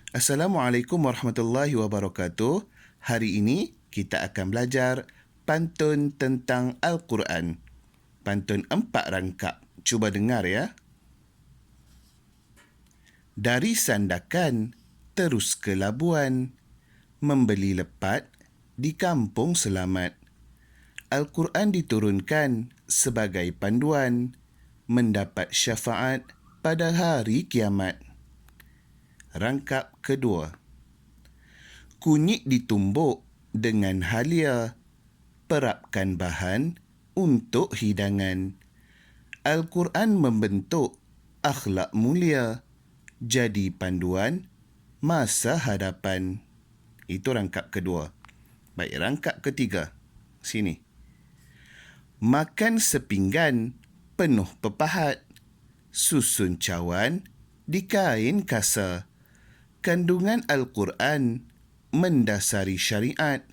Assalamualaikum warahmatullahi wabarakatuh. Hari ini kita akan belajar pantun tentang Al-Quran. Pantun 4 rangkap. Cuba dengar ya. Dari Sandakan terus ke Labuan, membeli lepat di kampung selamat. Al-Quran diturunkan sebagai panduan, mendapat syafaat pada hari kiamat. Rangkap kedua. Kunyit ditumbuk dengan halia, perapkan bahan untuk hidangan. Al-Quran membentuk akhlak mulia, jadi panduan masa hadapan. Itu rangkap kedua. Baik, rangkap ketiga. Sini. Makan sepinggan penuh pepahat, susun cawan di kain kasa. Kandungan Al-Quran mendasari syariat.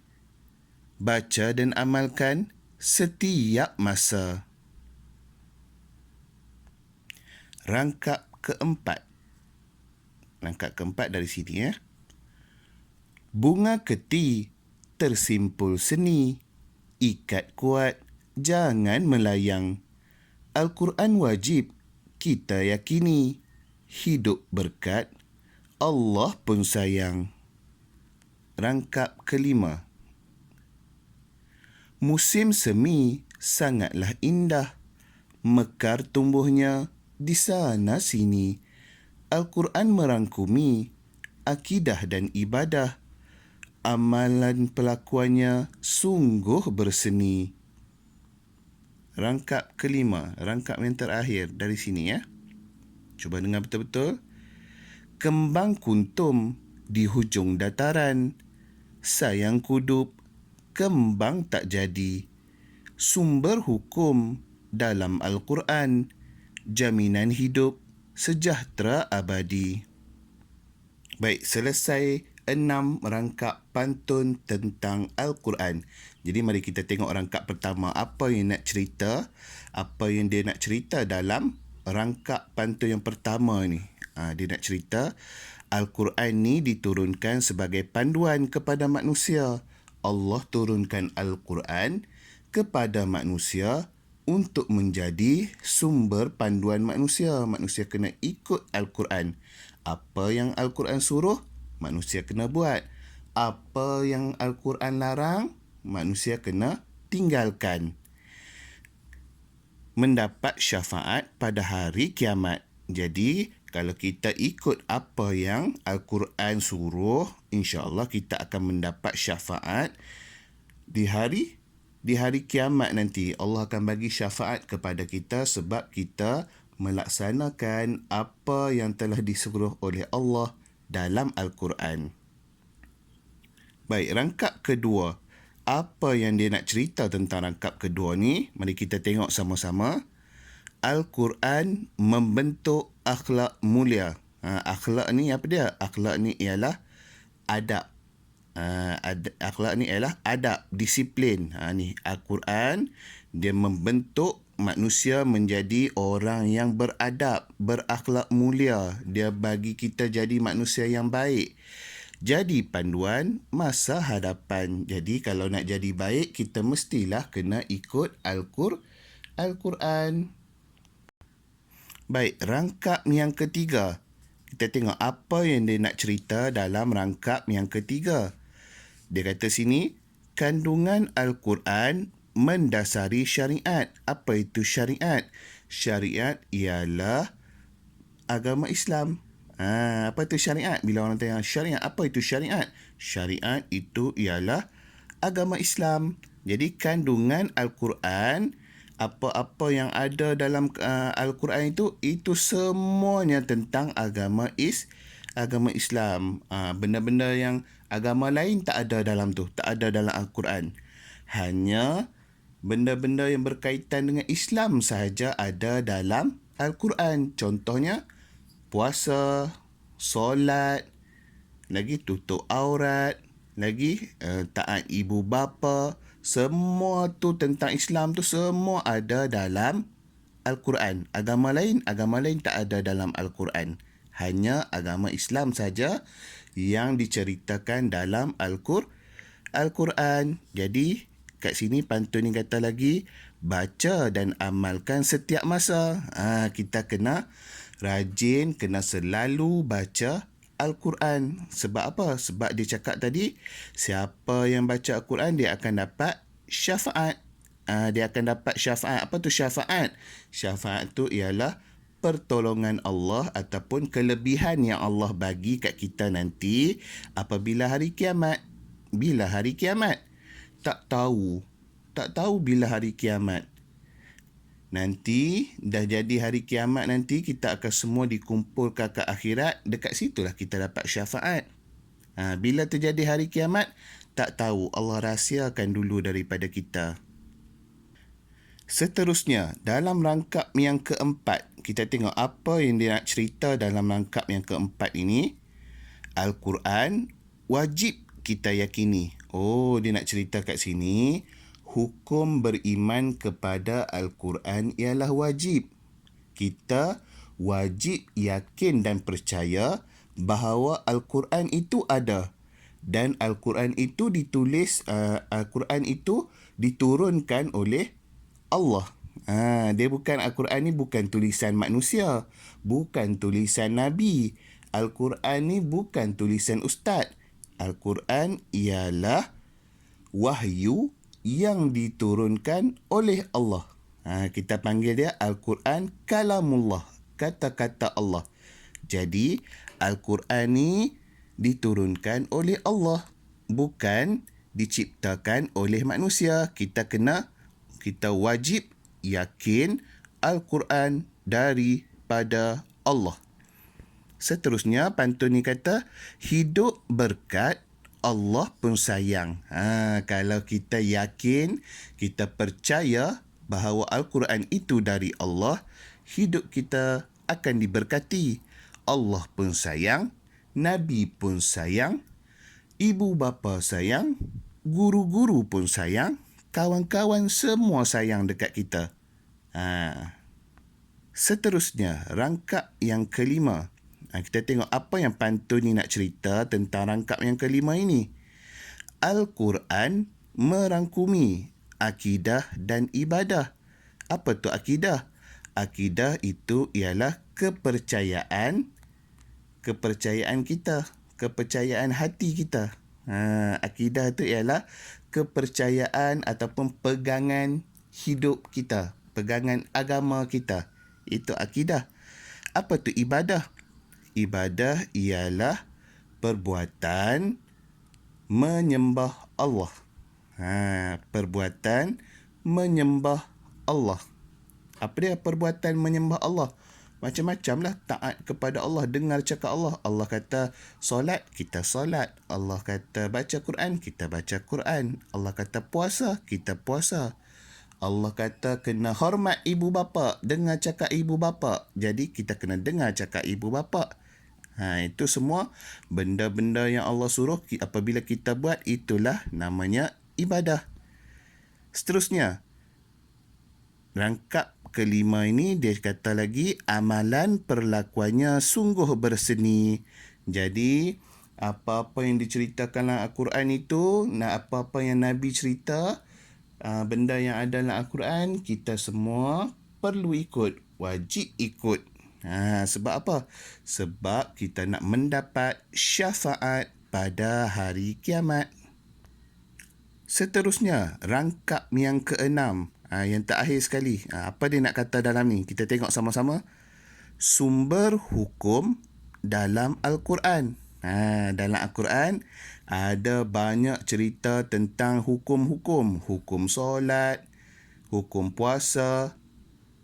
Baca dan amalkan setiap masa. Rangkap keempat. Rangkap keempat dari sini ya. Bunga keti tersimpul seni. Ikat kuat, jangan melayang. Al-Quran wajib kita yakini. Hidup berkat, Allah pun sayang. Rangkap kelima. Musim semi sangatlah indah. Mekar tumbuhnya di sana sini. Al-Quran merangkumi akidah dan ibadah. Amalan pelakuannya sungguh berseni. Rangkap kelima, rangkap yang terakhir dari sini ya. Cuba dengar betul-betul. Kembang kuntum di hujung dataran. Sayang kudup, kembang tak jadi. Sumber hukum dalam Al-Quran. Jaminan hidup sejahtera abadi. Baik, selesai 6 rangkap pantun tentang Al-Quran. Jadi mari kita tengok rangkap pertama. Apa yang nak cerita? Apa yang dia nak cerita dalam rangkap pantun yang pertama ni? Dia nak cerita Al-Quran ni diturunkan sebagai panduan kepada manusia. Allah turunkan Al-Quran kepada manusia untuk menjadi sumber panduan manusia. Manusia kena ikut Al-Quran. Apa yang Al-Quran suruh, manusia kena buat. Apa yang Al-Quran larang, manusia kena tinggalkan. Mendapat syafaat pada hari kiamat. Jadi, kalau kita ikut apa yang Al-Quran suruh, insya-Allah kita akan mendapat syafaat di hari kiamat nanti. Allah akan bagi syafaat kepada kita sebab kita melaksanakan apa yang telah disuruh oleh Allah dalam Al-Quran. Baik, rangkap kedua. Apa yang dia nak cerita tentang rangkap kedua ni? Mari kita tengok sama-sama. Al-Quran membentuk akhlak mulia. Akhlak ni apa dia? Akhlak ni ialah adab. Akhlak ni ialah adab, disiplin. Ni Al-Quran dia membentuk manusia menjadi orang yang beradab, berakhlak mulia. Dia bagi kita jadi manusia yang baik. Jadi panduan masa hadapan. Jadi kalau nak jadi baik, kita mestilah kena ikut Al-Quran. Baik, rangkap yang ketiga. Kita tengok apa yang dia nak cerita dalam rangkap yang ketiga. Dia kata sini, kandungan Al-Quran mendasari syariat. Apa itu syariat? Syariat ialah agama Islam. Apa itu syariat? Bila orang tanya syariat, apa itu syariat? Syariat itu ialah agama Islam. Jadi kandungan Al-Quran, apa-apa yang ada dalam Al-Quran itu semuanya tentang agama Islam. Benda-benda yang agama lain tak ada dalam tu, tak ada dalam Al-Quran. Hanya benda-benda yang berkaitan dengan Islam sahaja ada dalam Al-Quran. Contohnya puasa, solat, lagi tutup aurat, lagi taat ibu bapa. Semua tu tentang Islam tu semua ada dalam Al-Quran. Agama lain tak ada dalam Al-Quran. Hanya agama Islam saja yang diceritakan dalam Al-Quran. Jadi, kat sini pantun ni kata lagi, baca dan amalkan setiap masa. Kita kena rajin, kena selalu baca Al-Quran. Sebab apa? Sebab dia cakap tadi, siapa yang baca Al-Quran, dia akan dapat syafaat. Dia akan dapat syafaat. Apa tu syafaat? Syafaat tu ialah pertolongan Allah ataupun kelebihan yang Allah bagi kat kita nanti apabila hari kiamat. Bila hari kiamat? Tak tahu. Tak tahu bila hari kiamat. Nanti dah jadi hari kiamat nanti kita akan semua dikumpulkan ke akhirat. Dekat situlah kita dapat syafaat. Bila terjadi hari kiamat, tak tahu. Allah rahsiakan dulu daripada kita. Seterusnya, dalam rangkap yang keempat, kita tengok apa yang dia nak cerita dalam rangkap yang keempat ini. Al-Quran wajib kita yakini. Dia nak cerita kat sini, hukum beriman kepada Al-Quran ialah wajib. Kita wajib yakin dan percaya bahawa Al-Quran itu ada. Dan Al-Quran itu ditulis, Al-Quran itu diturunkan oleh Allah. Dia bukan, Al-Quran ni bukan tulisan manusia. Bukan tulisan Nabi. Al-Quran ni bukan tulisan ustaz. Al-Quran ialah wahyu yang diturunkan oleh Allah. Kita panggil dia Al-Quran kalamullah, kata-kata Allah. Jadi, Al-Quran ni diturunkan oleh Allah, bukan diciptakan oleh manusia. Kita wajib yakin Al-Quran daripada Allah. Seterusnya, pantun ni kata, hidup berkat Allah pun sayang. Kalau kita yakin, kita percaya bahawa Al-Quran itu dari Allah, hidup kita akan diberkati. Allah pun sayang, Nabi pun sayang, ibu bapa sayang, guru-guru pun sayang, kawan-kawan semua sayang dekat kita. Seterusnya, rangkap yang kelima. Kita tengok apa yang pantun ni nak cerita tentang rangkap yang kelima ini. Al-Quran merangkumi akidah dan ibadah. Apa tu akidah? Akidah itu ialah kepercayaan kita, kepercayaan hati kita. Akidah itu ialah kepercayaan ataupun pegangan hidup kita, pegangan agama kita. Itu akidah. Apa tu ibadah? Ibadah ialah perbuatan menyembah Allah. Perbuatan menyembah Allah. Apa dia perbuatan menyembah Allah? Macam-macam lah, taat kepada Allah, dengar cakap Allah. Allah kata solat, kita solat. Allah kata baca Quran, kita baca Quran. Allah kata puasa, kita puasa. Allah kata kena hormat ibu bapa, dengar cakap ibu bapa. Jadi kita kena dengar cakap ibu bapa. Itu semua benda-benda yang Allah suruh, apabila kita buat, itulah namanya ibadah. Seterusnya, rangkap kelima ini dia kata lagi, amalan perlakuannya sungguh berseni. Jadi, apa-apa yang diceritakan dalam Al-Quran itu, apa-apa yang Nabi cerita, benda yang ada dalam Al-Quran, kita semua perlu ikut, wajib ikut. Sebab apa? Sebab kita nak mendapat syafaat pada hari kiamat. Seterusnya, rangkap yang keenam. Yang terakhir sekali. Apa dia nak kata dalam ni? Kita tengok sama-sama. Sumber hukum dalam Al-Quran. Dalam Al-Quran ada banyak cerita tentang hukum-hukum. Hukum solat, hukum puasa.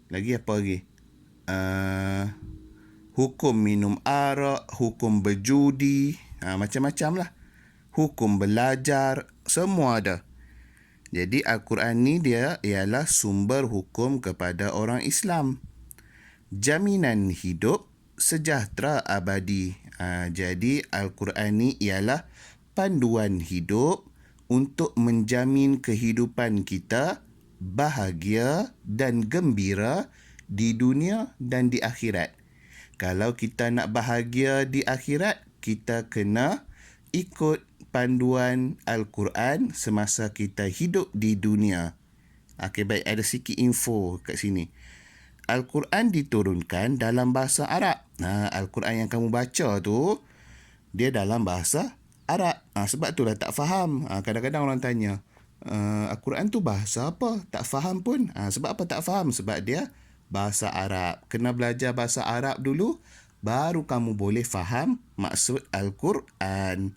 Lagi apa lagi? Hukum minum arak, hukum berjudi, macam-macam lah. Hukum belajar, semua ada. Jadi Al-Quran ni dia ialah sumber hukum kepada orang Islam. Jaminan hidup sejahtera abadi. Jadi Al-Quran ni ialah panduan hidup untuk menjamin kehidupan kita bahagia dan gembira di dunia dan di akhirat. Kalau kita nak bahagia di akhirat, kita kena ikut panduan Al-Quran semasa kita hidup di dunia. Okey, baik, ada sikit info kat sini. Al-Quran diturunkan dalam bahasa Arab. Al-Quran yang kamu baca tu, dia dalam bahasa Arab. Sebab itulah tak faham. Kadang-kadang orang tanya, Al-Quran tu bahasa apa? Tak faham pun. Sebab apa tak faham? Sebab dia bahasa Arab. Kena belajar bahasa Arab dulu, baru kamu boleh faham maksud Al-Quran.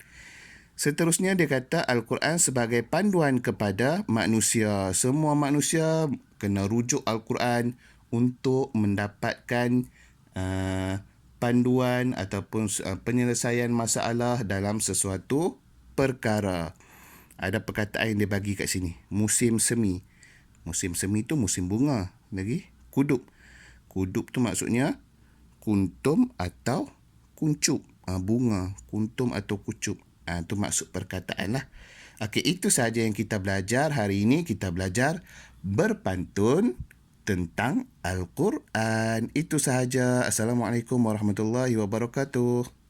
Seterusnya dia kata Al-Quran sebagai panduan kepada manusia. Semua manusia kena rujuk Al-Quran untuk mendapatkan panduan ataupun penyelesaian masalah dalam sesuatu perkara. Ada perkataan yang dia bagi kat sini. Musim semi. Musim semi tu musim bunga. Lagi kudup. Kudup tu maksudnya kuntum atau kuncup. Bunga, kuntum atau kucup. Itu maksud perkataan lah. Okey, itu sahaja yang kita belajar. Hari ini kita belajar berpantun tentang Al-Quran. Itu sahaja. Assalamualaikum warahmatullahi wabarakatuh.